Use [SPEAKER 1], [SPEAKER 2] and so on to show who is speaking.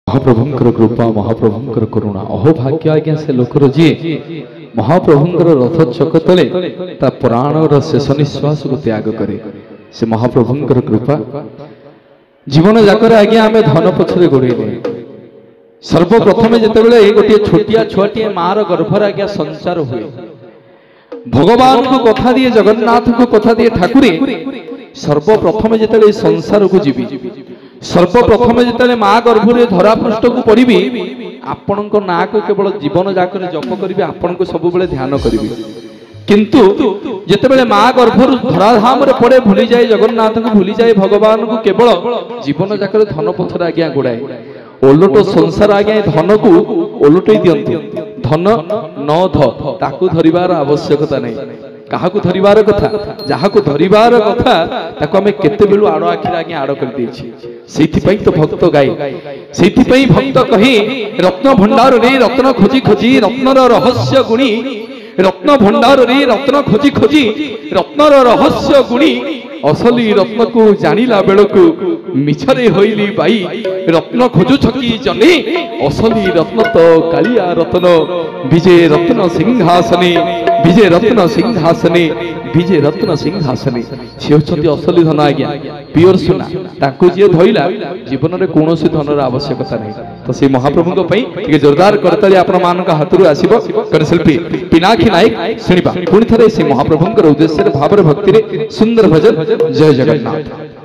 [SPEAKER 1] महाप्रभुंकर कृपा महाप्रभुंकर करुणा अहो भाग्य आज्ञा से लोकर जी महाप्रभुंकर रथ चक तले ता प्राणर शेष निश्वास को त्याग करे से महाप्रभुंकर कृपा जीवन जाकर आज्ञा आम धन पछरे गोड़े सर्वप्रथमे जिते गोटे छोटिया छुआटी मार गर्भर आज्ञा संचार हुए भगवान को कथा दिए जगन्नाथ को कथा दिए ठाकुरे सर्वप्रथमे जिते संसार को जीवी सर्वप्रथमे जिते माँ गर्भरे धरा पृष्ठ को पड़ी आपण ना को केवल जीवन जाक जप करी आपण को सब ध्यान करी किंतु जिते माँ गर्भर धराधाम पड़े भूली जाए जगन्नाथ को भूली जाए भगवान को केवल जीवन जाक धन पथर आज्ञा गोड़ाए ओलट संसार आज्ञा धन को ओलटे दियंती धन न ताकू धरिबार आवश्यकता नहीं कहा धरिबार कथा जहाँ को धरिबार कथा ताको आमे केते बेलु आड़ आखिर आज्ञा आड़ कर देछि सेथिपई तो भक्त गाय सेथिपई भक्त कही रत्न भंडार रे रत्न खोजी खोजी रत्नर रहस्य गुणी रत्न भंडार रे रत्न खोजी खोजी रत्नर रहस्य गुणी असली रत्न को जानिला बेलकु मिछरे होइली बाई रत्न खोजु छकी जने असली रत्न तो कालिया रत्न विजय रत्न सिंहासने विजय रत्न सिंहासने विजय रत्न सिंहासने से होचंती असली धन आज्ञा प्योर सुना ताको जे धइला जीवन रे कोनोसी धनर आवश्यकता नहीं तो से महाप्रभु पई टिके जोरदार करताली आपण मानक हातरु आसीबो कन शिल्पी पिनाखी नायक सुनिबा पुनि थरे से महाप्रभुंकर उद्देश्य भावर भक्ति रे सुंदर भजन जय जगन्नाथ।